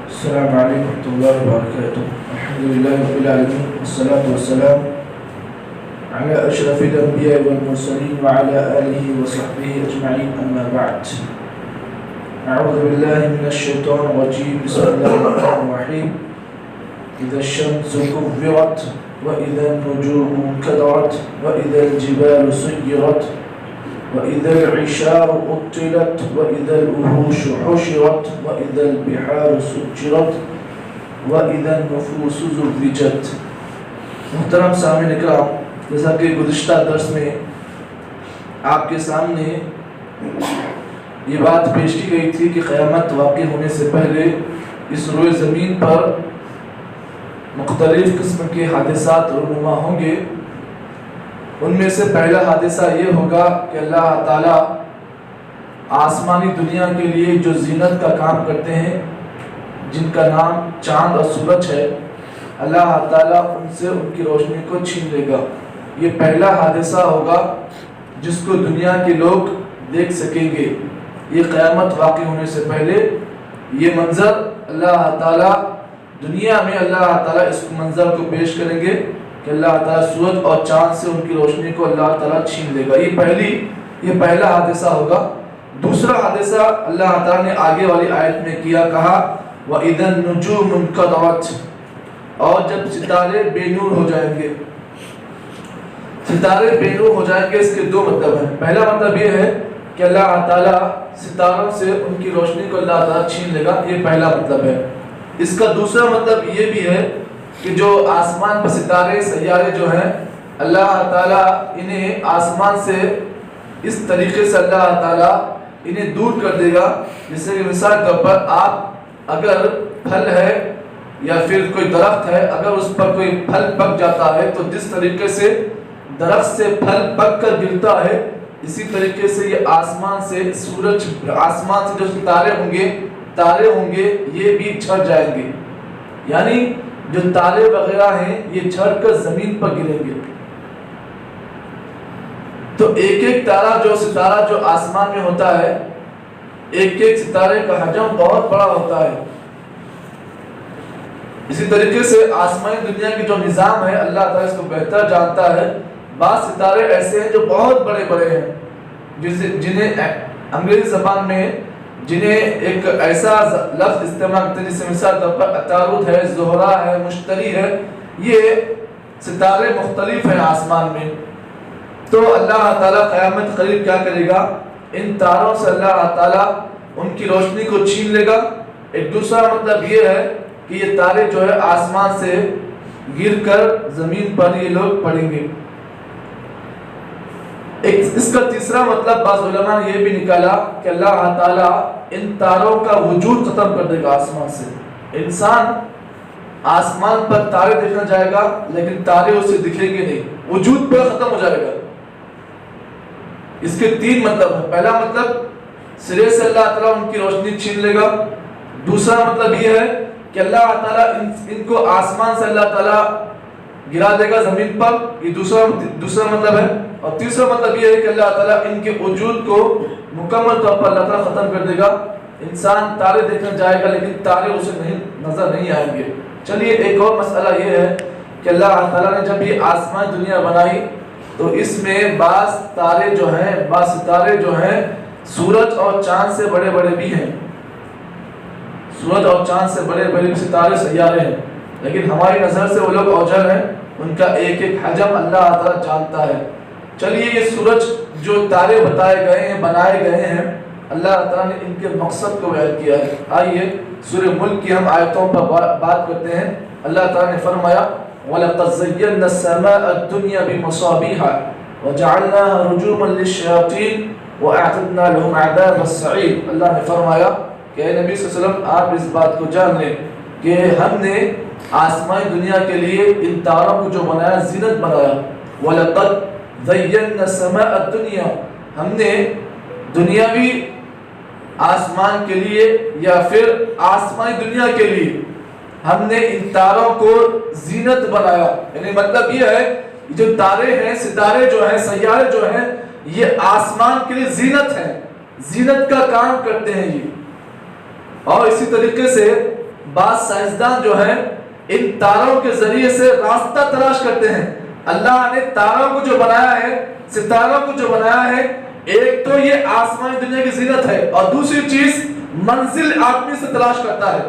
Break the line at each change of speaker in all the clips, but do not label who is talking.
السلام عليكم ورحمة الله وبركاته. الحمد لله رب العالمين والصلاة والسلام على أشرف الأنبياء والمرسلين وعلى آله وصحبه أجمعين، أما بعد. أعوذ بالله من الشيطان الرجيم. بسم الله الرحمن الرحيم. إذا الشمس كورت وإذا النجوم انكدرت وإذا الجبال سيرت وإذا العشار أطلت وإذا الوحوش حشرت وإذا البحار سجرت وإذا النفوس زوجت. محترم سامعین اکرام، جیسا کہ گزشتہ درس میں آپ کے سامنے یہ بات پیش کی گئی تھی کہ قیامت واقع ہونے سے پہلے اس روئے زمین پر مختلف قسم کے حادثات رونما ہوں گے. ان میں سے پہلا حادثہ یہ ہوگا کہ اللہ تعالیٰ آسمانی دنیا کے لیے جو زینت کا کام کرتے ہیں، جن کا نام چاند اور سورج ہے، اللہ تعالیٰ ان سے ان کی روشنی کو چھین لے گا. یہ پہلا حادثہ ہوگا جس کو دنیا کے لوگ دیکھ سکیں گے. یہ قیامت واقع ہونے سے پہلے یہ منظر اللہ تعالیٰ دنیا میں اللہ تعالیٰ اس منظر کو پیش کریں گے کہ اللہ تعالیٰ سورج اور چاند سے ان کی روشنی کو اللہ تعالیٰ چھین لے گا. یہ پہلا حادثہ ہوگا. دوسرا حادثہ اللہ تعالیٰ نے آگے والی آیت میں کہا وَإِذَا النُّجُومُ انْكَدَرَتْ، اور جب ستارے بے نور ہو جائیں گے. ستارے بے نور ہو جائیں گے، اس کے دو مطلب ہیں. پہلا مطلب یہ ہے کہ اللہ تعالیٰ ستاروں سے ان کی روشنی کو اللہ تعالیٰ چھین لے گا. یہ پہلا مطلب ہے. اس کا دوسرا مطلب یہ بھی ہے کہ جو آسمان پر ستارے سیارے جو ہیں، اللہ تعالیٰ انہیں آسمان سے اس طریقے سے اللہ تعالیٰ انہیں دور کر دے گا. جیسے کہ مثال کے طور پر آپ اگر پھل ہے یا پھر کوئی درخت ہے، اگر اس پر کوئی پھل پک جاتا ہے تو جس طریقے سے درخت سے پھل پک کر گرتا ہے، اسی طریقے سے یہ آسمان سے سورج، آسمان سے جو ستارے ہوں گے یہ بھی جھڑ جائیں گے. یعنی جو تارے وغیرہ ہیں یہ جھڑ کر زمین پر گریں گے. تو ایک ایک ستارہ جو آسمان میں ہوتا ہے، ایک ایک ستارے کا حجم بہت بڑا ہوتا ہے. اسی طریقے سے آسمانی دنیا کی جو نظام ہے اللہ تعالیٰ اس کو بہتر جانتا ہے. بعض ستارے ایسے ہیں جو بہت بڑے بڑے ہیں، جنہیں انگریزی زبان میں ایک ایسا لفظ استعمال کرتے ہیں جسے مثال طور پر عطارد ہے، زہرہ ہے، مشتری ہے. یہ ستارے مختلف ہیں آسمان میں. تو اللہ تعالیٰ قیامت قریب کیا کرے گا؟ ان تاروں سے اللہ تعالیٰ ان کی روشنی کو چھین لے گا. ایک دوسرا مطلب یہ ہے کہ یہ تارے جو ہے آسمان سے گر کر زمین پر یہ لوگ پڑیں گے. اس کا تیسرا مطلب بعض علماء نے یہ بھی نکالا کہ اللہ تعالیٰ ان تاروں کا وجود ختم کر دے گا آسمان سے. انسان آسمان پر تارے دیکھنا جائے گا لیکن تارے اسے دکھیں گے نہیں، وجود پر ختم ہو جائے گا. اس کے تین مطلب ہیں. پہلا مطلب سرے سے اللہ تعالیٰ ان کی روشنی چھین لے گا. دوسرا مطلب یہ ہے کہ اللہ تعالیٰ ان کو آسمان سے اللہ تعالیٰ گرا دے گا زمین پر. یہ دوسرا مطلب ہے. اور تیسرا مطلب یہ ہے کہ اللہ تعالیٰ ان کے وجود کو مکمل طور پر اللہ تعالیٰ ختم کر دے گا. انسان تارے دیکھنے جائے گا لیکن تارے اسے نظر نہیں آئیں گے. چلیے ایک اور مسئلہ یہ ہے کہ اللہ تعالیٰ نے جب یہ آسمان دنیا بنائی تو اس میں بعض ستارے جو ہیں سورج اور چاند سے بڑے بڑے بھی ہیں. سورج اور چاند سے بڑے بڑے ستارے سیارے ہیں، لیکن ہماری نظر سے وہ لوگ اوجھل ہیں. ان کا ایک ایک حجم اللہ تعالیٰ جانتا ہے. چلیے یہ سورج جو تارے بنائے گئے ہیں اللہ تعالیٰ نے ان کے مقصد کو بیان کیا ہے. آئیے سورہ ملک کی ہم آیتوں پر بات کرتے ہیں. اللہ تعالیٰ نے فرمایا وَلَقَدْ زَيَّنَّا السَّمَاءَ الدُّنْيَا بِمَصَابِيحَ وَجَعَلْنَاهَا رُجُومًا لِلشَّيَاطِينِ وَأَعْتَدْنَا لَهُمْ عَذَابَ السَّعِيرِ. اللہ نے فرمایا کہ اے نبی صلی اللہ علیہ وسلم آپ اس بات کو جان لیں کہ ہم نے آسمانی دنیا کے لیے ان تاروں کو جو بنایا زینت بنایا. وَلَقَدْ زَيَّنَّا السَّمَاءَ الدُّنْيَا، ہم نے دنیاوی آسمان کے لیے یا پھر آسمانی دنیا کے لیے ہم نے ان تاروں کو زینت بنایا. یعنی مطلب یہ ہے جو تارے ہیں، ستارے جو ہیں، سیارے جو ہیں، یہ آسمان کے لیے زینت ہیں، زینت کا کام کرتے ہیں یہ. اور اسی طریقے سے بعض سائنسدان جو ہیں ان تاروں کے ذریعے سے راستہ تلاش کرتے ہیں. اللہ نے تاروں کو جو بنایا ہے، ستاروں کو جو بنایا ہے، ایک تو یہ آسمانی دنیا کی زینت ہے، اور دوسری چیز منزل آدمی سے تلاش کرتا ہے،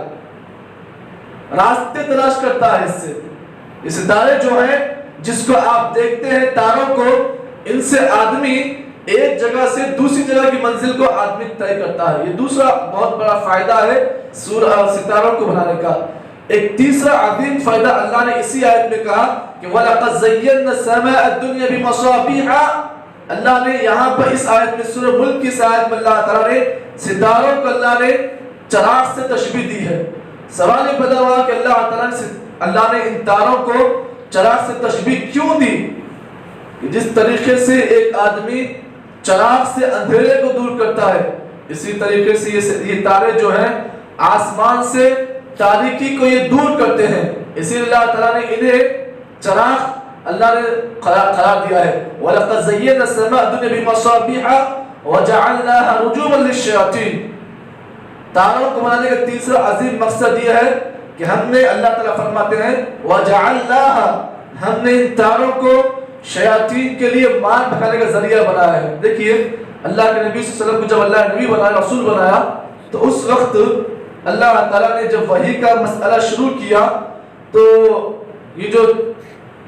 راستے تلاش کرتا ہے اس سے. یہ ستارے جو ہیں جس کو آپ دیکھتے ہیں تاروں کو، ان سے آدمی ایک جگہ سے دوسری جگہ کی منزل کو آدمی طے کرتا ہے. یہ دوسرا بہت بڑا فائدہ ہے ستاروں کو بنانے کا. ایک تیسرا عظیم فائدہ اللہ نے اسی آیت میں کہا کہ وَلَقَدْ زَيَّنَّا السَّمَاءَ الدُّنْيَا بِمَصَابِيحَ. اللہ نے یہاں پر اس آیت میں سورہ ملک کی اس آیت میں اللہ تعالیٰ نے ستاروں کو اللہ نے چراغ سے تشبیہ دی ہے. سوال یہ پیدا ہوا کہ اللہ نے ان تاروں کو چراغ سے تشبیہ کیوں دی؟ جس طریقے سے ایک آدمی چراغ سے اندھیرے کو دور کرتا ہے، اسی طریقے سے یہ تارے جو ہیں آسمان سے تاریکی کو یہ دور کرتے ہیں. اسی لیے اللہ تعالیٰ نے انہیں چراغ اللہ نے قرار دیا ہے. وَلَقَدْ زَيَّنَّا السَّمَاءَ الدُّنْيَا بِمَصَابِيحَ وَجَعَلْنَاهَا رُجُومًا لِلشَّيَاطِينِ. تاروں کو بنانے کا تیسرا عظیم مقصد یہ ہے کہ ہم نے، اللہ تعالیٰ فرماتے ہیں وَجَعَلْنَاهَا، ہم نے ان تاروں کو شیاطین کے لیے مار بھگانے کا ذریعہ بنایا ہے. دیکھیے اللہ کے نبی صلی اللہ علیہ وسلم کو جب اللہ نے نبی بنایا، رسول بنایا، تو اس وقت اللہ تعالیٰ نے جب وحی کا مسئلہ شروع کیا تو یہ جو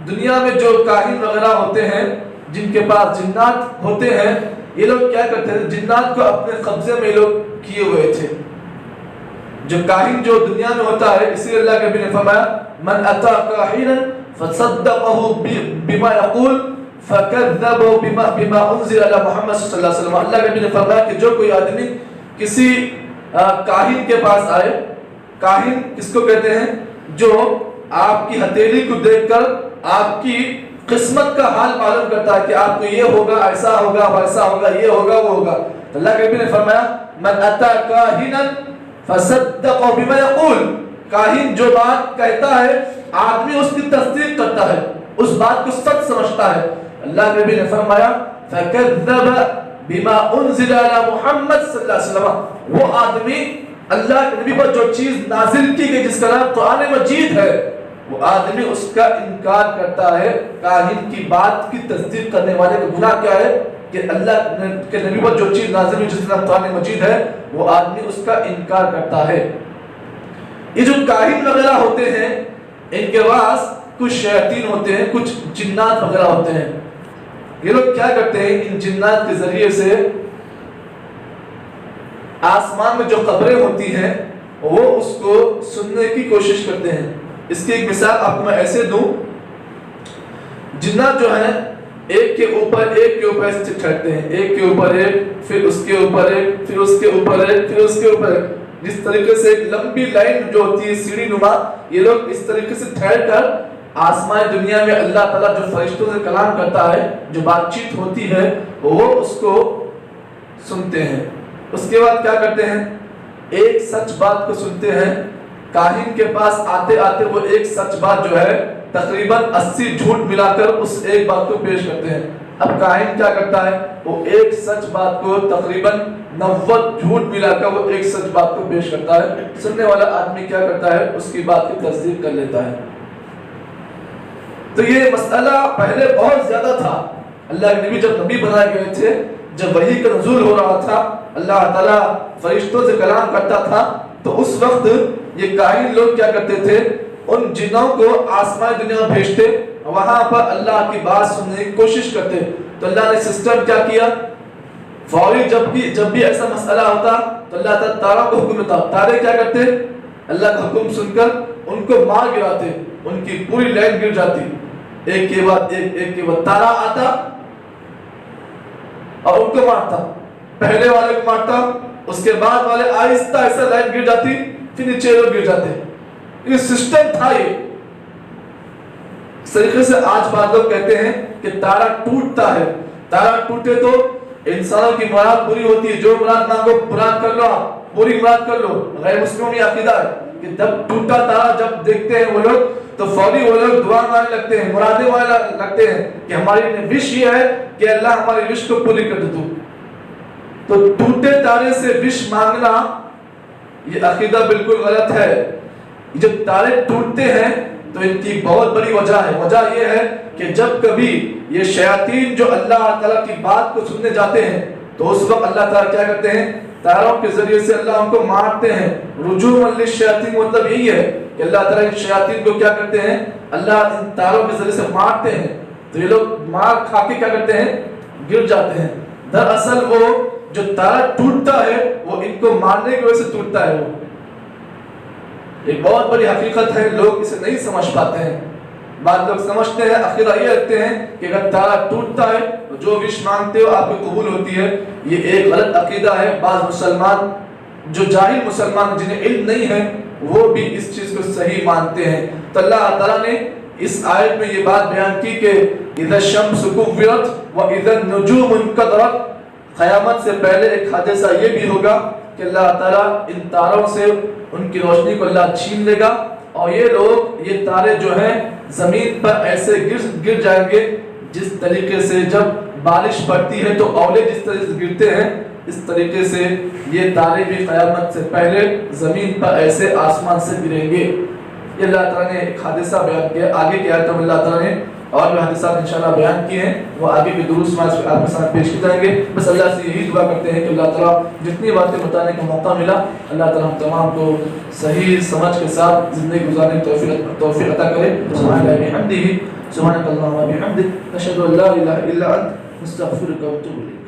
دنیا میں جو کاہن وغیرہ ہوتے ہیں، جن کے پاس جنات ہوتے ہیں، یہ لوگ کیا کرتے تھے؟ جنات کو اپنے قبضے میں لوگ کیے ہوئے تھے. جو کاہن جو دنیا میں ہوتا ہے، اسی لیے اللہ کے نبی نے فرمایا من اتا کاہنا فصدقه بما يقول فكذبوا بما انزل على محمد صلی اللہ علیہ وسلم. اللہ کے نبی نے فرمایا کہ جو کوئی آدمی کسی کاہن کے پاس آئے، کاہن کس کو کہتے ہیں؟ جو آپ کی ہتھیلی کو دیکھ کر آپ کی قسمت کا حال معلوم کرتا ہے کہ آپ کو یہ ہوگا، ایسا ہوگا، ویسا ہوگا، یہ ہوگا، وہ ہوگا. اللہ کے نبی نے فرمایا من اتا کاہنا فصدقه بما يقول. کاہن جو بات کہتا ہے آدمی اس کی تصدیق کرتا ہے، اس بات کو سچ سمجھتا ہے. اللہ کے نبی نے فرمایا فَكَذَّبَ بِمَا أُنزِلَ عَلَى محمد صلی اللہ علیہ وسلم. وہ آدمی اللہ کے نبی پر جو چیز نازل کی گئی جس کا نام قرآن مجید ہے، وہ آدمی اس کا انکار کرتا ہے. کاہن کی بات کی تصدیق کرنے والے کا گناہ کیا ہے کہ اللہ کے نبی پر جو چیز نازل ہوئی جس کا نام قرآن مجید ہے، وہ آدمی اس کا انکار کرتا ہے. یہ جو کاہن وغیرہ ہوتے ہیں، ان کے پاس کچھ شیاطین ہوتے ہیں، کچھ جنات وغیرہ ہوتے ہیں. یہ لوگ کیا کرتے ہیں؟ ان جنات کے ذریعے سے آسمان میں جو خبریں ہوتی ہیں وہ اس کو سننے کی کوشش کرتے ہیں. اس کی ایک مثال آپ کو میں ایسے دوں، جنات جو ہیں ایک کے اوپر ایسے ٹھہرتے ہیں، ایک کے اوپر ایک، پھر اس کے اوپر ایک، پھر اس کے اوپر ایک، پھر اس کے اوپر ایک. جس طریقے سے ایک لمبی لائن جو ہوتی ہے سیڑھی نما، یہ لوگ اس طریقے سے ٹھہر کر آسمانی دنیا میں اللہ تعالیٰ جو فرشتوں سے کلام کرتا ہے، جو بات چیت ہوتی ہے، وہ اس کو سنتے ہیں. اس کے بعد کیا کرتے ہیں؟ ایک سچ بات کو سنتے ہیں. کاہن کے پاس آتے آتے وہ ایک سچ بات جو ہے تقریباً 80 جھوٹ ملا کر اس ایک بات کو پیش کرتے ہیں. اب کاہن کیا کرتا ہے؟ وہ ایک سچ بات کو تقریباً 90 جھوٹ ملا کر وہ ایک سچ بات کو پیش کرتا ہے. سننے والا آدمی کیا کرتا ہے؟ اس کی بات کی تصدیق کر لیتا ہے. تو یہ مسئلہ پہلے بہت زیادہ تھا. اللہ کے نبی جب نبی بنائے گئے تھے، جب وحی کا نزول ہو رہا تھا، اللہ تعالیٰ فرشتوں سے کلام کرتا تھا، تو اس وقت یہ کاہن لوگ کیا کرتے تھے؟ ان جنوں کو آسمانی دنیا میں بھیجتے، وہاں پر اللہ کی بات سننے کی کوشش کرتے. تو اللہ نے سسٹم کیا کیا؟ فوری جب بھی ایسا مسئلہ ہوتا تو اللہ تعالیٰ تاروں کو حکم دیتا. تارے کیا کرتے؟ اللہ کا حکم سن کر ان کو مار گراتے، ان کی پوری لائن گر جاتی. ایک کے بعد ایک کے بعد تارا آتا اور ان کو مارتا. پہلے والے کو مارتا، اس کے بعد والے آہستہ آہستہ لائن گر جاتی، پھر نیچے لوگ گر جاتے. یہ سسٹم تھا. یہ اس طریقے سے آج بعض لوگ کہتے ہیں کہ تارا ٹوٹتا ہے. تارا ٹوٹے تو انسانوں کی مراد پوری ہوتی ہے. جو مراد مانگو مراد کر لو، آپ پوری مراد کر لو. غیر مسلموں کی عقیدہ ہے کہ جب ٹوٹا تارا جب دیکھتے ہیں وہ لوگ تو فوری وہ لوگ دعا مانگنے لگتے ہیں، مرادیں مانگنے لگتے ہیں کہ ہماری وش یہ ہے کہ اللہ ہماری وش کو پوری کر دے. تو ٹوٹے تارے سے وش مانگنا یہ عقیدہ بالکل غلط ہے. جب تارے ٹوٹتے ہیں تو ان کی بہت بڑی وجہ ہے. وجہ یہ ہے کہ جب کبھی یہ شیاطین جو اللہ تعالیٰ کی بات کو سننے جاتے ہیں تو اس وقت اللہ تعالیٰ کیا کرتے ہیں؟ تاروں کے ذریعے سے اللہ ان کو مارتے ہیں. رجوع للشیاطین مطلب یہی ہے کہ اللہ تعالیٰ ان شیاطین کو کیا کرتے ہیں؟ اللہ ان تاروں کے ذریعے سے مارتے ہیں. تو یہ لوگ مار کھا کے کیا کرتے ہیں؟ گر جاتے ہیں. دراصل وہ جو تارا ٹوٹتا ہے وہ ان کو مارنے کی وجہ سے ٹوٹتا ہے. وہ ایک بہت بڑی حقیقت ہے, لوگ اسے نہیں سمجھ پاتے ہیں. بعض لوگ سمجھتے ہیں, عقیدہ یہ رکھتے ہیں کہ اگر تارا ٹوٹتا ہے تو جو وش مانگتے ہو آپ کو قبول ہوتی ہے. یہ ایک غلط عقیدہ ہے. بعض مسلمان جو جاہل مسلمان جنہیں علم نہیں ہے وہ بھی اس چیز کو صحیح مانتے ہیں. تو اللہ تعالیٰ نے اس آیت میں یہ بات بیان کی کہ اذا الشمس كورت واذا النجوم انكدرت, قیامت سے پہلے ایک حادثہ یہ بھی ہوگا کہ اللہ تعالیٰ ان تاروں سے ان کی روشنی کو اللہ چھین لے گا اور یہ لوگ, یہ تارے جو ہیں زمین پر ایسے گر جائیں گے جس طریقے سے جب بارش پڑتی ہے تو اولے جس طرح سے گرتے ہیں اس طریقے سے یہ تارے بھی قیامت سے پہلے زمین پر ایسے آسمان سے گریں گے. یہ اللہ تعالیٰ نے ایک حادثہ بیان کیا. آگے کی آیتوں میں اللہ تعالیٰ نے اور بھی حادثات انشاءاللہ بیان کیے ہیں, وہ آگے کے دروس میں آپ کے ساتھ پیش کی جائیں گے. بس اللہ سے یہی دعا کرتے ہیں کہ اللہ تعالیٰ جتنی باتیں بتانے کا موقع ملا اللہ تعالیٰ ہم تمام کو صحیح سمجھ کے ساتھ زندگی گزارنے کی توفیق عطا کرے. سبحان اللہ بحمدہ, سبحانک اللہم وبحمدک, نشہد ان لا الہ الا انت, نستغفرک ونتوب الیک.